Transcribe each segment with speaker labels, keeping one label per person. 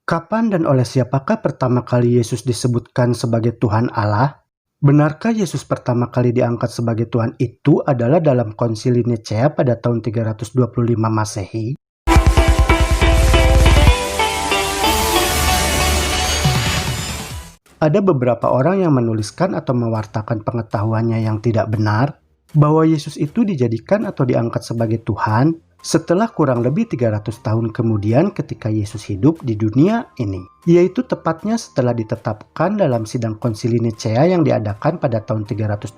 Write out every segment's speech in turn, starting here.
Speaker 1: Kapan dan oleh siapakah pertama kali Yesus disebutkan sebagai Tuhan Allah? Benarkah Yesus pertama kali diangkat sebagai Tuhan itu adalah dalam Konsili Nicea pada tahun 325 Masehi? Ada beberapa orang yang menuliskan atau mewartakan pengetahuannya yang tidak benar bahwa Yesus itu dijadikan atau diangkat sebagai Tuhan setelah kurang lebih 300 tahun kemudian ketika Yesus hidup di dunia ini, yaitu tepatnya setelah ditetapkan dalam sidang Konsili Nicea yang diadakan pada tahun 325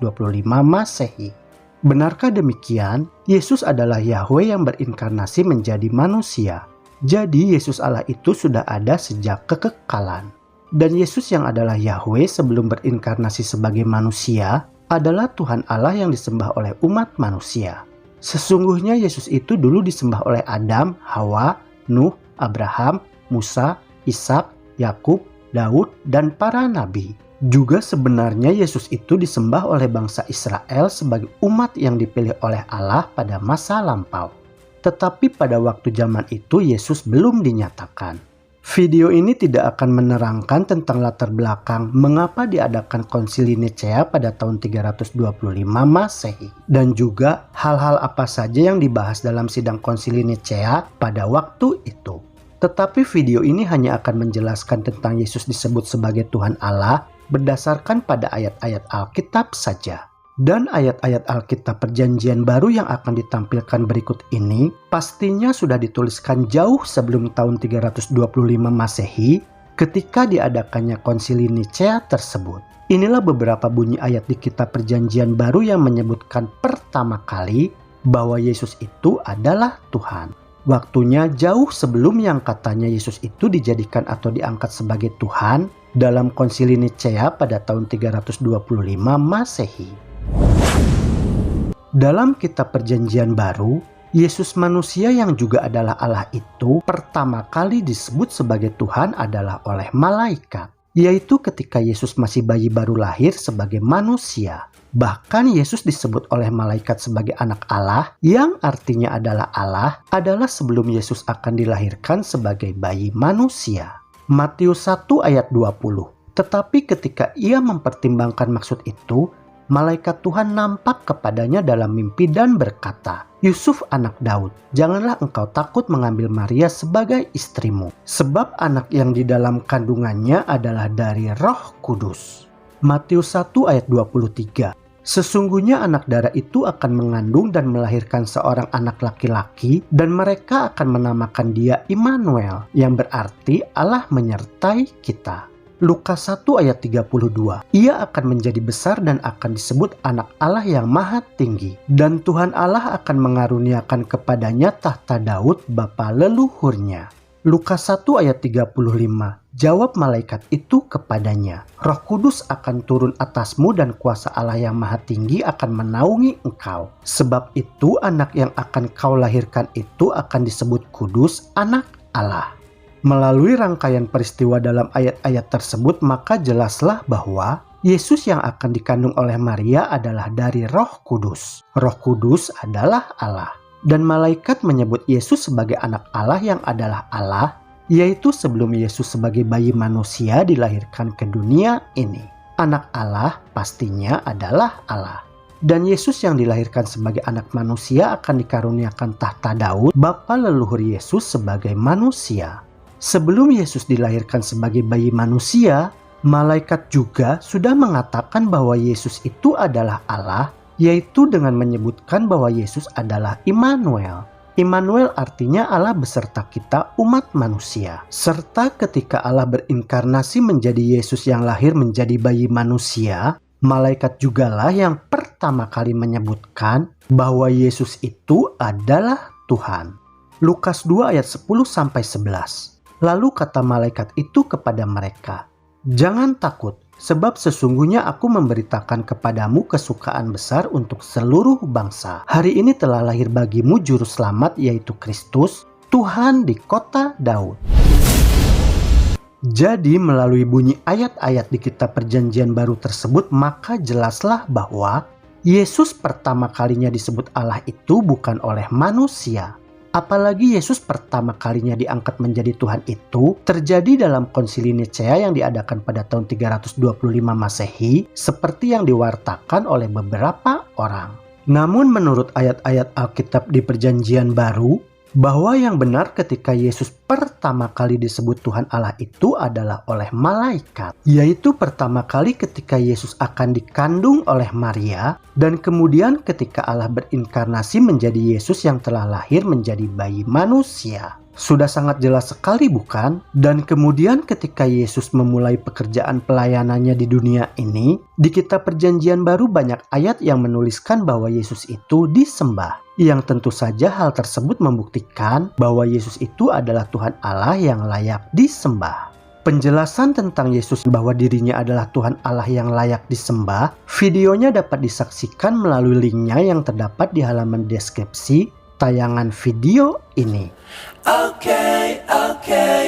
Speaker 1: Masehi. Benarkah demikian? Yesus adalah Yahweh yang berinkarnasi menjadi manusia. Jadi Yesus Allah itu sudah ada sejak kekekalan. Dan Yesus yang adalah Yahweh sebelum berinkarnasi sebagai manusia adalah Tuhan Allah yang disembah oleh umat manusia. Sesungguhnya Yesus itu dulu disembah oleh Adam, Hawa, Nuh, Abraham, Musa, Ishak, Yakub, Daud, dan para nabi. Juga sebenarnya Yesus itu disembah oleh bangsa Israel sebagai umat yang dipilih oleh Allah pada masa lampau. Tetapi pada waktu zaman itu Yesus belum dinyatakan. Video ini tidak akan menerangkan tentang latar belakang mengapa diadakan Konsili Nicea pada tahun 325 Masehi dan juga hal-hal apa saja yang dibahas dalam sidang Konsili Nicea pada waktu itu. Tetapi video ini hanya akan menjelaskan tentang Yesus disebut sebagai Tuhan Allah berdasarkan pada ayat-ayat Alkitab saja. Dan ayat-ayat Alkitab Perjanjian Baru yang akan ditampilkan berikut ini pastinya sudah dituliskan jauh sebelum tahun 325 Masehi ketika diadakannya Konsili Nicea tersebut. Inilah beberapa bunyi ayat di Kitab Perjanjian Baru yang menyebutkan pertama kali bahwa Yesus itu adalah Tuhan. Waktunya jauh sebelum yang katanya Yesus itu dijadikan atau diangkat sebagai Tuhan dalam Konsili Nicea pada tahun 325 Masehi. Dalam Kitab Perjanjian Baru, Yesus manusia yang juga adalah Allah itu pertama kali disebut sebagai Tuhan adalah oleh malaikat, yaitu ketika Yesus masih bayi baru lahir sebagai manusia. Bahkan Yesus disebut oleh malaikat sebagai anak Allah yang artinya adalah Allah adalah sebelum Yesus akan dilahirkan sebagai bayi manusia. Matius 1 ayat 20. Tetapi ketika ia mempertimbangkan maksud itu, malaikat Tuhan nampak kepadanya dalam mimpi dan berkata, "Yusuf anak Daud, janganlah engkau takut mengambil Maria sebagai istrimu, sebab anak yang di dalam kandungannya adalah dari Roh Kudus." Matius 1 ayat 23. Sesungguhnya anak darah itu akan mengandung dan melahirkan seorang anak laki-laki dan mereka akan menamakan dia Immanuel, yang berarti Allah menyertai kita. Lukas 1 ayat 32. Ia akan menjadi besar dan akan disebut anak Allah yang maha tinggi. Dan Tuhan Allah akan mengaruniakan kepadanya tahta Daud bapa leluhurnya. Lukas 1 ayat 35. Jawab malaikat itu kepadanya, Roh Kudus akan turun atasmu dan kuasa Allah yang maha tinggi akan menaungi engkau. Sebab itu anak yang akan kau lahirkan itu akan disebut kudus, anak Allah. Melalui rangkaian peristiwa dalam ayat-ayat tersebut, maka jelaslah bahwa Yesus yang akan dikandung oleh Maria adalah dari Roh Kudus. Roh Kudus adalah Allah. Dan malaikat menyebut Yesus sebagai anak Allah yang adalah Allah, yaitu sebelum Yesus sebagai bayi manusia dilahirkan ke dunia ini. Anak Allah pastinya adalah Allah. Dan Yesus yang dilahirkan sebagai anak manusia akan dikaruniakan tahta Daud, bapa leluhur Yesus sebagai manusia. Sebelum Yesus dilahirkan sebagai bayi manusia, malaikat juga sudah mengatakan bahwa Yesus itu adalah Allah, yaitu dengan menyebutkan bahwa Yesus adalah Immanuel. Immanuel artinya Allah beserta kita umat manusia. Serta ketika Allah berinkarnasi menjadi Yesus yang lahir menjadi bayi manusia, malaikat jugalah yang pertama kali menyebutkan bahwa Yesus itu adalah Tuhan. Lukas 2 ayat 10-11. Lalu kata malaikat itu kepada mereka, "Jangan takut, sebab sesungguhnya aku memberitakan kepadamu kesukaan besar untuk seluruh bangsa. Hari ini telah lahir bagimu juru selamat, yaitu Kristus, Tuhan di kota Daud." Jadi melalui bunyi ayat-ayat di Kitab Perjanjian Baru tersebut, maka jelaslah bahwa Yesus pertama kalinya disebut Allah itu bukan oleh manusia. Apalagi Yesus pertama kalinya diangkat menjadi Tuhan itu terjadi dalam konsili Nicea yang diadakan pada tahun 325 Masehi seperti yang diwartakan oleh beberapa orang. Namun menurut ayat-ayat Alkitab di Perjanjian Baru, bahwa yang benar ketika Yesus pertama kali disebut Tuhan Allah itu adalah oleh malaikat, yaitu pertama kali ketika Yesus akan dikandung oleh Maria, dan kemudian ketika Allah berinkarnasi menjadi Yesus yang telah lahir menjadi bayi manusia. Sudah sangat jelas sekali bukan? Dan kemudian ketika Yesus memulai pekerjaan pelayanannya di dunia ini, di kitab Perjanjian Baru banyak ayat yang menuliskan bahwa Yesus itu disembah. Yang tentu saja hal tersebut membuktikan bahwa Yesus itu adalah Tuhan Allah yang layak disembah. Penjelasan tentang Yesus bahwa dirinya adalah Tuhan Allah yang layak disembah, videonya dapat disaksikan melalui linknya yang terdapat di halaman deskripsi tayangan video ini.
Speaker 2: Okay.